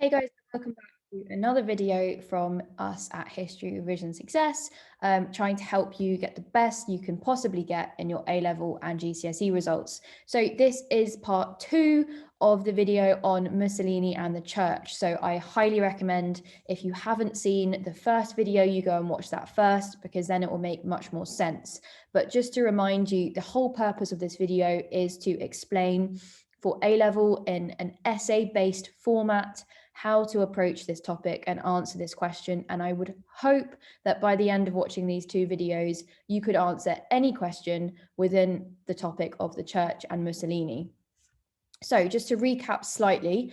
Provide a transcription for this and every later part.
Hey guys, welcome back to another video from us at History Revision Success, trying to help you get the best you can possibly get in your A-level and GCSE results. So this is part 2 of the video on Mussolini and the church. So I highly recommend, if you haven't seen the first video, you go and watch that first, because then it will make much more sense. But just to remind you, the whole purpose of this video is to explain for A-level in an essay-based format how to approach this topic and answer this question. And I would hope that by the end of watching these 2 videos, you could answer any question within the topic of the church and Mussolini. So just to recap slightly,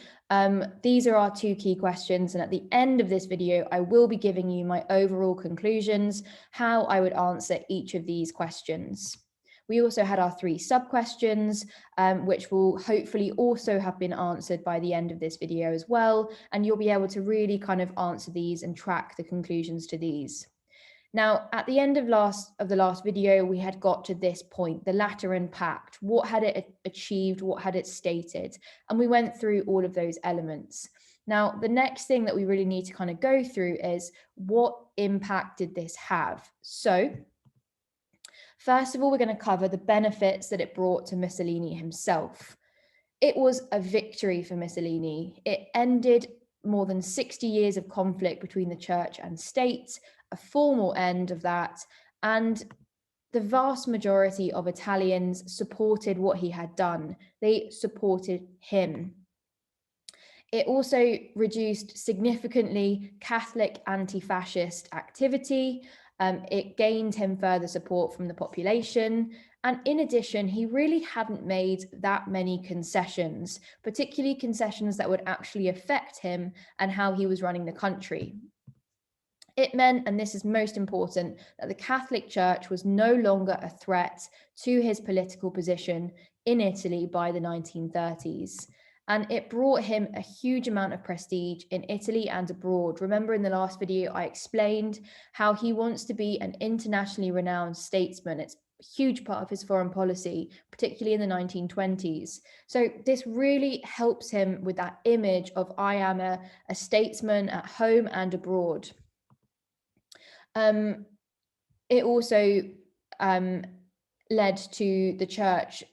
these are our 2 key questions. And at the end of this video, I will be giving you my overall conclusions, how I would answer each of these questions. We also had our 3 sub-questions, which will hopefully also have been answered by the end of this video as well. And you'll be able to really kind of answer these and track the conclusions to these. Now, at the end of the last video, we had got to this point, the Lateran Pact. What had it achieved? What had it stated? And we went through all of those elements. Now, the next thing that we really need to kind of go through is, what impact did this have? So, first of all, we're going to cover the benefits that it brought to Mussolini himself. It was a victory for Mussolini. It ended more than 60 years of conflict between the church and state, a formal end of that, and the vast majority of Italians supported what he had done. They supported him. It also reduced significantly Catholic anti-fascist activity. It gained him further support from the population. And in addition, he really hadn't made that many concessions, particularly concessions that would actually affect him and how he was running the country. It meant, and this is most important, that the Catholic Church was no longer a threat to his political position in Italy by the 1930s. And it brought him a huge amount of prestige in Italy and abroad. Remember, in the last video, I explained how he wants to be an internationally renowned statesman. It's a huge part of his foreign policy, particularly in the 1920s. So this really helps him with that image of, I am a statesman at home and abroad. It also led to the church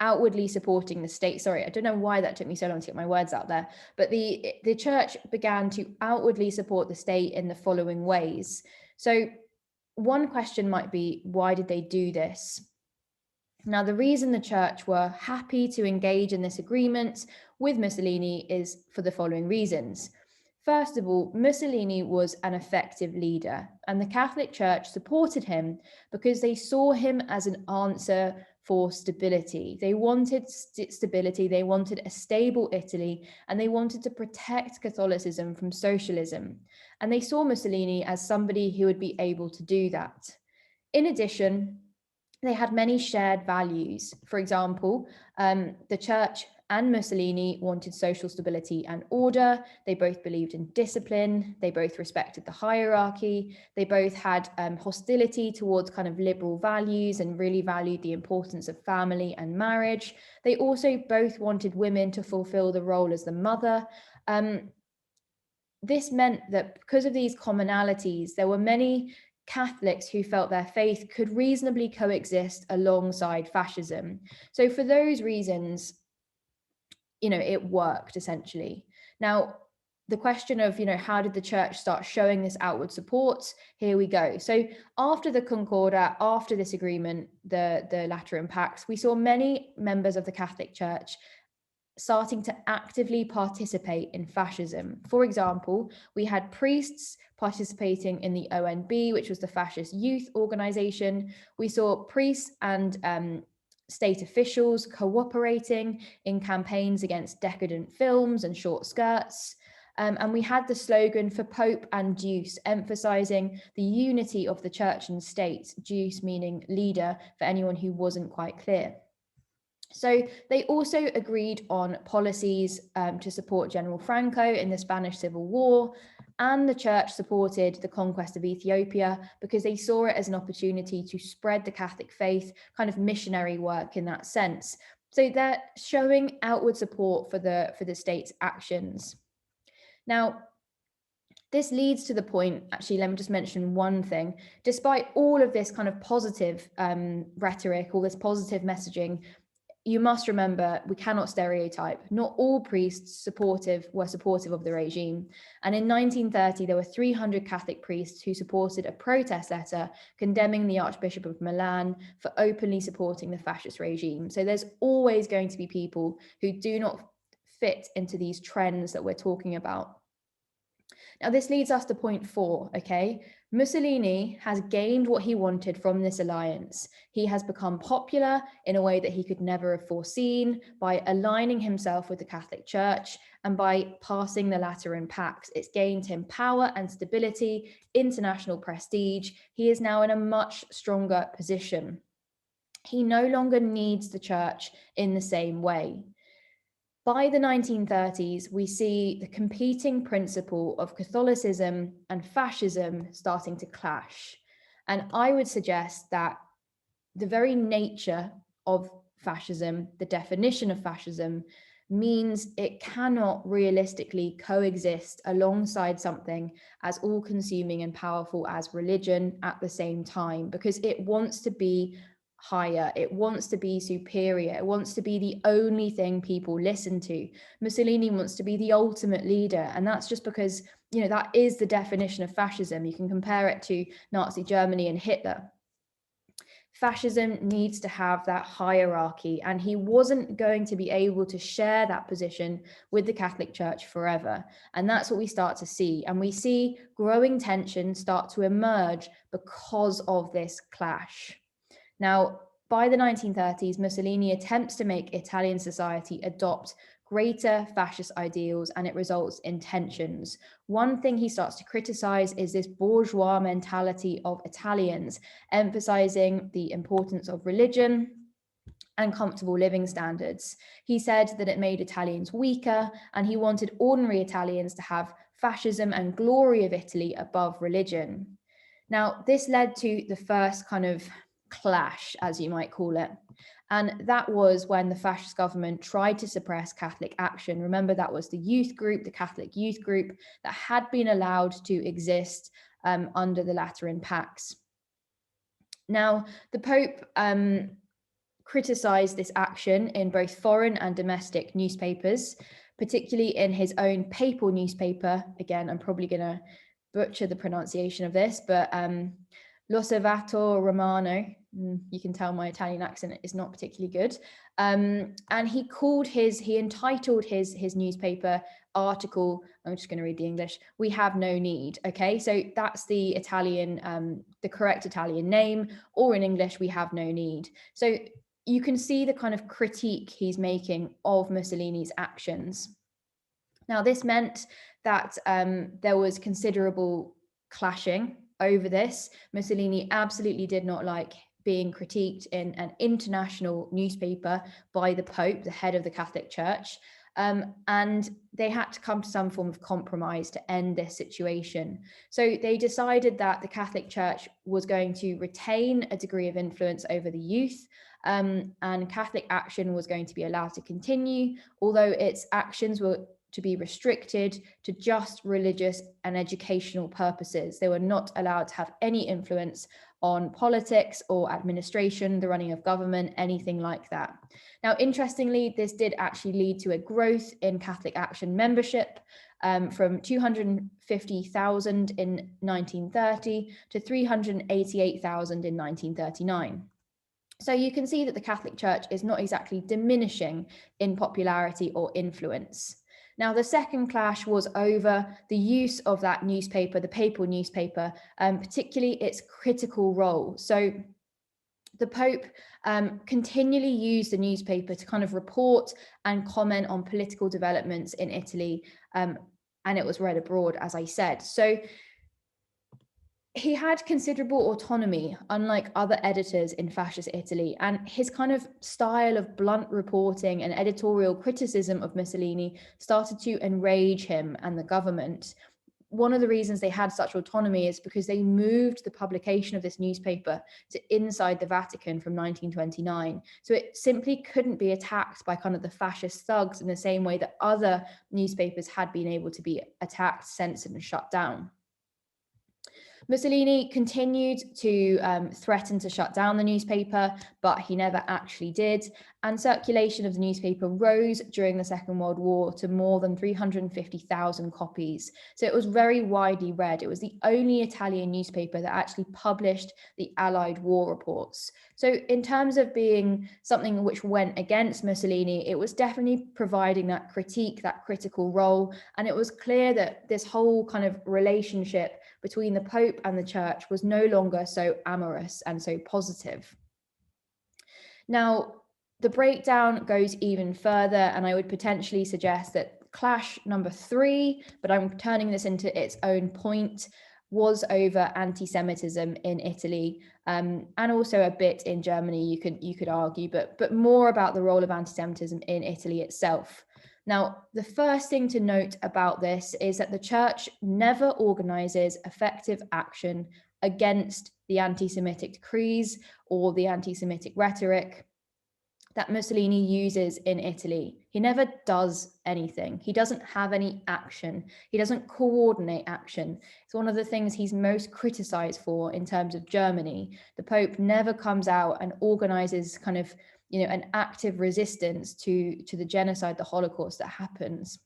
outwardly supporting the state. Sorry, I don't know why that took me so long to get my words out there, but the church began to outwardly support the state in the following ways. So one question might be, why did they do this? Now, the reason the church were happy to engage in this agreement with Mussolini is for the following reasons. First of all, Mussolini was an effective leader, and the Catholic Church supported him because they saw him as an answer for stability. They wanted stability, they wanted a stable Italy, and they wanted to protect Catholicism from socialism. And they saw Mussolini as somebody who would be able to do that. In addition, they had many shared values. For example, the church and Mussolini wanted social stability and order. They both believed in discipline. They both respected the hierarchy. They both had hostility towards kind of liberal values and really valued the importance of family and marriage. They also both wanted women to fulfill the role as the mother. This meant that because of these commonalities, there were many Catholics who felt their faith could reasonably coexist alongside fascism. So for those reasons, it worked essentially. Now, the question of, how did the church start showing this outward support? Here we go. So after the Concordat, after this agreement, the Lateran Pact, we saw many members of the Catholic Church starting to actively participate in fascism. For example, we had priests participating in the ONB, which was the fascist youth organization. We saw priests and state officials cooperating in campaigns against decadent films and short skirts. And we had the slogan for Pope and Deuce, emphasizing the unity of the church and state, Deuce meaning leader, for anyone who wasn't quite clear. So they also agreed on policies to support General Franco in the Spanish Civil War, and the church supported the conquest of Ethiopia because they saw it as an opportunity to spread the Catholic faith, kind of missionary work in that sense. So they're showing outward support for the state's actions. Now, this leads to the point, actually, let me just mention one thing. Despite all of this kind of positive rhetoric, all this positive messaging, you must remember, we cannot stereotype. Not all priests were supportive of the regime. And in 1930, there were 300 Catholic priests who supported a protest letter condemning the Archbishop of Milan for openly supporting the fascist regime. So there's always going to be people who do not fit into these trends that we're talking about. Now, this leads us to point 4, okay? Mussolini has gained what he wanted from this alliance. He has become popular in a way that he could never have foreseen by aligning himself with the Catholic Church and by passing the Lateran Pacts. It's gained him power and stability, international prestige. He is now in a much stronger position. He no longer needs the church in the same way. By the 1930s, we see the competing principle of Catholicism and fascism starting to clash. And I would suggest that the very nature of fascism, the definition of fascism, means it cannot realistically coexist alongside something as all-consuming and powerful as religion at the same time, because it wants to be higher, it wants to be superior, it wants to be the only thing people listen to. Mussolini wants to be the ultimate leader, and that's just because, you know, that is the definition of fascism. You can compare it to Nazi Germany and Hitler. Fascism needs to have that hierarchy, and he wasn't going to be able to share that position with the Catholic Church forever. And that's what we start to see. And we see growing tension start to emerge because of this clash. Now, by the 1930s, Mussolini attempts to make Italian society adopt greater fascist ideals, and it results in tensions. One thing he starts to criticize is this bourgeois mentality of Italians, emphasizing the importance of religion and comfortable living standards. He said that it made Italians weaker, and he wanted ordinary Italians to have fascism and glory of Italy above religion. Now, this led to the first kind of clash, as you might call it. And that was when the fascist government tried to suppress Catholic action. Remember, that was the youth group, the Catholic youth group, that had been allowed to exist under the Lateran Pacts. Now, the Pope criticized this action in both foreign and domestic newspapers, particularly in his own papal newspaper. Again, I'm probably going to butcher the pronunciation of this, but L'Osservatore Romano. You can tell my Italian accent is not particularly good. And he entitled his newspaper article, I'm just going to read the English, "We Have No Need." Okay, so that's the Italian, the correct Italian name, or in English, "We Have No Need." So you can see the kind of critique he's making of Mussolini's actions. Now, this meant that there was considerable clashing over this. Mussolini absolutely did not like being critiqued in an international newspaper by the Pope, the head of the Catholic Church. And they had to come to some form of compromise to end this situation. So they decided that the Catholic Church was going to retain a degree of influence over the youth, and Catholic action was going to be allowed to continue, although its actions were to be restricted to just religious and educational purposes. They were not allowed to have any influence on politics or administration, the running of government, anything like that. Now, interestingly, this did actually lead to a growth in Catholic Action membership from 250,000 in 1930 to 388,000 in 1939. So you can see that the Catholic Church is not exactly diminishing in popularity or influence. Now, the second clash was over the use of that newspaper, the papal newspaper, particularly its critical role. So the Pope continually used the newspaper to kind of report and comment on political developments in Italy, and it was read abroad, as I said. So he had considerable autonomy, unlike other editors in fascist Italy, and his kind of style of blunt reporting and editorial criticism of Mussolini started to enrage him and the government. one of the reasons they had such autonomy is because they moved the publication of this newspaper to inside the Vatican from 1929. So it simply couldn't be attacked by kind of the fascist thugs in the same way that other newspapers had been able to be attacked, censored, and shut down. Mussolini continued to threaten to shut down the newspaper, but he never actually did. And circulation of the newspaper rose during the Second World War to more than 350,000 copies. So it was very widely read. It was the only Italian newspaper that actually published the Allied war reports. So in terms of being something which went against Mussolini, it was definitely providing that critique, that critical role. And it was clear that this whole kind of relationship between the Pope and the Church was no longer so amorous and so positive. Now, the breakdown goes even further, and I would potentially suggest that clash number 3, but I'm turning this into its own point, was over anti-Semitism in Italy, and also a bit in Germany, you could argue, but more about the role of anti-Semitism in Italy itself. Now, the first thing to note about this is that the Church never organizes effective action against the anti-Semitic decrees or the anti-Semitic rhetoric that Mussolini uses in Italy. He never does anything. He doesn't have any action. He doesn't coordinate action. It's one of the things he's most criticized for in terms of Germany. The Pope never comes out and organizes kind of, an active resistance to the genocide, the Holocaust that happens.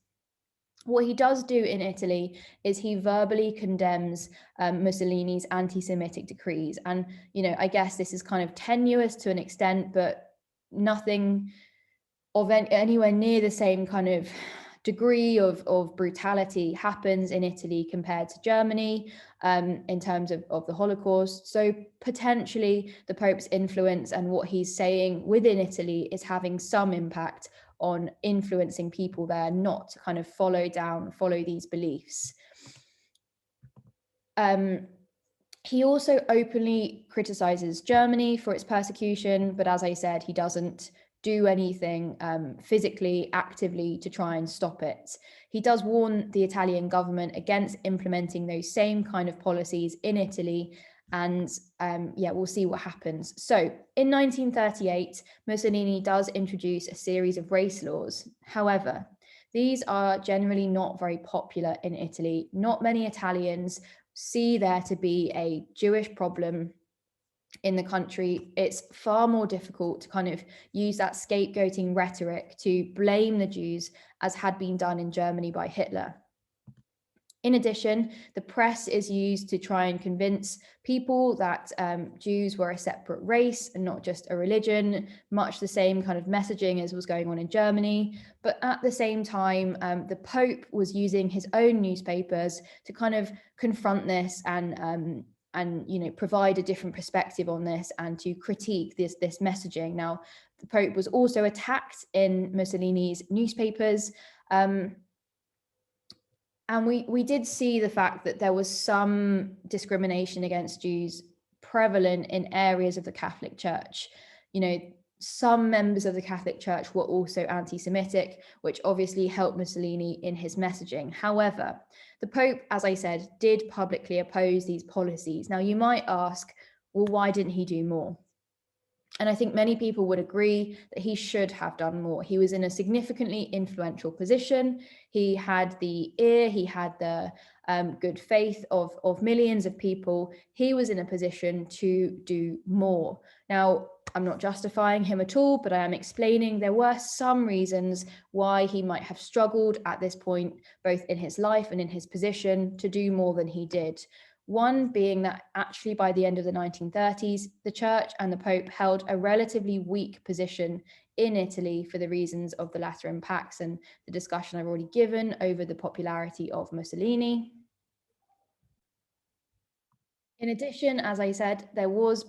What he does do in Italy is he verbally condemns Mussolini's anti-Semitic decrees. And, I guess this is kind of tenuous to an extent, but nothing of anywhere near the same kind of degree of brutality happens in Italy compared to Germany in terms of the Holocaust. So potentially the Pope's influence and what he's saying within Italy is having some impact on influencing people there not to kind of follow these beliefs. He also openly criticizes Germany for its persecution, but as I said, he doesn't do anything physically, actively to try and stop it. He does warn the Italian government against implementing those same kind of policies in Italy, and we'll see what happens. So in 1938, Mussolini does introduce a series of race laws. However, these are generally not very popular in Italy. Not many Italians see there to be a Jewish problem in the country. It's far more difficult to kind of use that scapegoating rhetoric to blame the Jews as had been done in Germany by Hitler. In addition, the press is used to try and convince people that Jews were a separate race and not just a religion, much the same kind of messaging as was going on in Germany. But at the same time, the Pope was using his own newspapers to kind of confront this and provide a different perspective on this and to critique this messaging. Now, the Pope was also attacked in Mussolini's newspapers. And we did see the fact that there was some discrimination against Jews prevalent in areas of the Catholic Church. Some members of the Catholic Church were also anti-Semitic, which obviously helped Mussolini in his messaging. However, the Pope, as I said, did publicly oppose these policies. Now, you might ask, well, why didn't he do more? And I think many people would agree that he should have done more. He was in a significantly influential position. He had the ear, he had the good faith of millions of people. He was in a position to do more. Now, I'm not justifying him at all, but I am explaining there were some reasons why he might have struggled at this point, both in his life and in his position, to do more than he did. One being that actually by the end of the 1930s, the Church and the Pope held a relatively weak position in Italy for the reasons of the Lateran Pacts and the discussion I've already given over the popularity of Mussolini. In addition, as I said, there was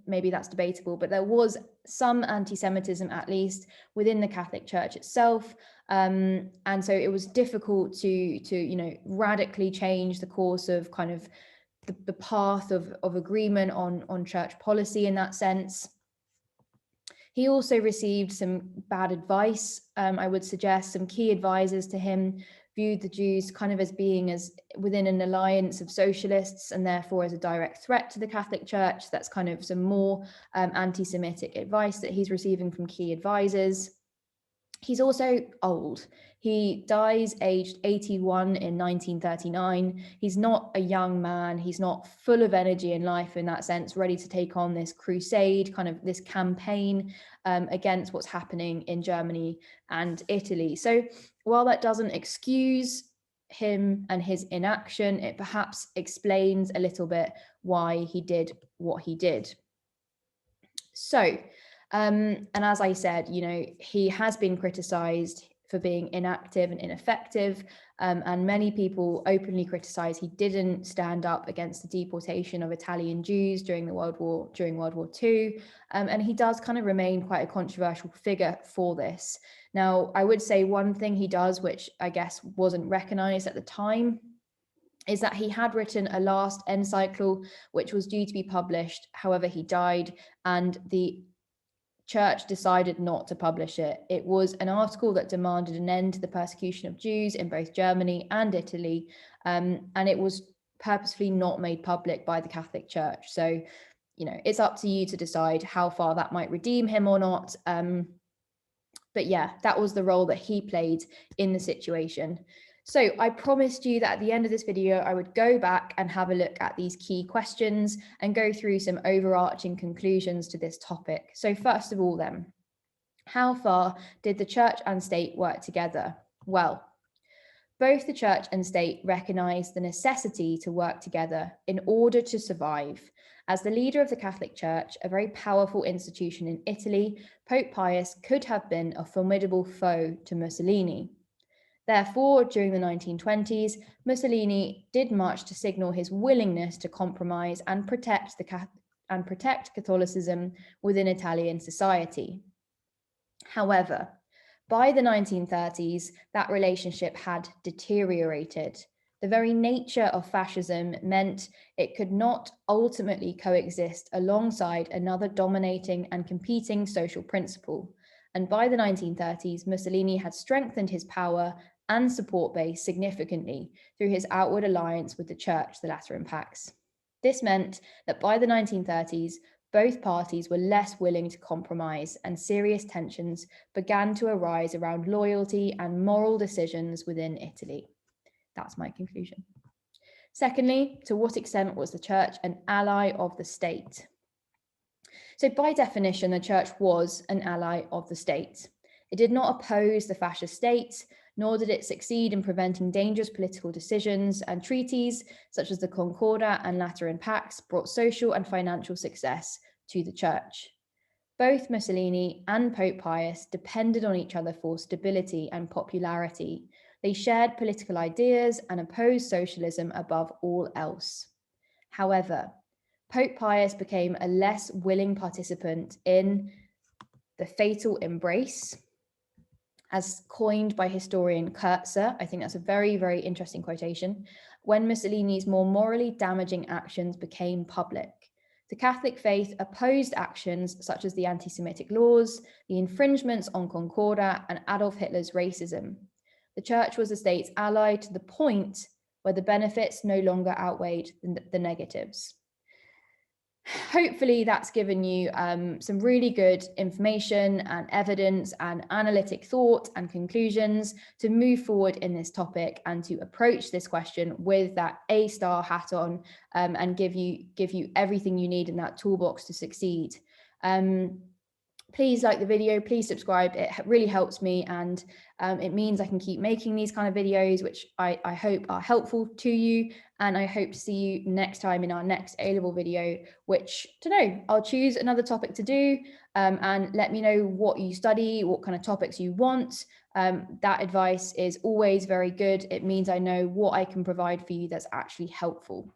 maybe that's debatable, but there was some anti-Semitism, at least within the Catholic Church itself. And so it was difficult to radically change the course of kind of the path of agreement on church policy in that sense. He also received some bad advice. I would suggest some key advisors to him viewed the Jews kind of as being as within an alliance of socialists and therefore as a direct threat to the Catholic Church. That's kind of some more anti-Semitic advice that he's receiving from key advisors. He's also old. He dies aged 81 in 1939. He's not a young man. He's not full of energy in life in that sense, ready to take on this crusade, kind of this campaign against what's happening in Germany and Italy. So while that doesn't excuse him and his inaction, it perhaps explains a little bit why he did what he did. So, and as I said, he has been criticized for being inactive and ineffective, and many people openly criticize he didn't stand up against the deportation of Italian Jews during World War II, and he does kind of remain quite a controversial figure for this. Now, I would say one thing he does, which I guess wasn't recognized at the time, is that he had written a last encyclical, which was due to be published. However, he died, and the Church decided not to publish it. It was an article that demanded an end to the persecution of Jews in both Germany and Italy, and it was purposefully not made public by the Catholic Church. So, it's up to you to decide how far that might redeem him or not. But yeah, that was the role that he played in the situation. So I promised you that at the end of this video, I would go back and have a look at these key questions and go through some overarching conclusions to this topic. So first of all then, how far did the church and state work together? Well, both the church and state recognized the necessity to work together in order to survive. As the leader of the Catholic Church, a very powerful institution in Italy, Pope Pius could have been a formidable foe to Mussolini. Therefore, during the 1920s, Mussolini did much to signal his willingness to compromise and protect Catholicism within Italian society. However, by the 1930s, that relationship had deteriorated. The very nature of fascism meant it could not ultimately coexist alongside another dominating and competing social principle. And by the 1930s, Mussolini had strengthened his power and support base significantly through his outward alliance with the Church, the Lateran Pax. This meant that by the 1930s, both parties were less willing to compromise, and serious tensions began to arise around loyalty and moral decisions within Italy. That's my conclusion. Secondly, to what extent was the Church an ally of the state? So by definition, the Church was an ally of the state. It did not oppose the fascist state, nor did it succeed in preventing dangerous political decisions, and treaties such as the Concordat and Lateran Pax brought social and financial success to the Church. Both Mussolini and Pope Pius depended on each other for stability and popularity. They shared political ideas and opposed socialism above all else. However, Pope Pius became a less willing participant in the fatal embrace, as coined by historian Kurtzer. I think that's a very, very interesting quotation. When Mussolini's more morally damaging actions became public, the Catholic faith opposed actions such as the anti-Semitic laws, the infringements on Concordat, and Adolf Hitler's racism. The Church was the state's ally to the point where the benefits no longer outweighed the negatives. Hopefully that's given you some really good information and evidence and analytic thought and conclusions to move forward in this topic and to approach this question with that A-star hat on, and give you everything you need in that toolbox to succeed. Please like the video, please subscribe. It really helps me, and it means I can keep making these kind of videos, which I hope are helpful to you. And I hope to see you next time in our next A-level video, which, I don't know, I'll choose another topic to do, and let me know what you study, what kind of topics you want. That advice is always very good. It means I know what I can provide for you that's actually helpful.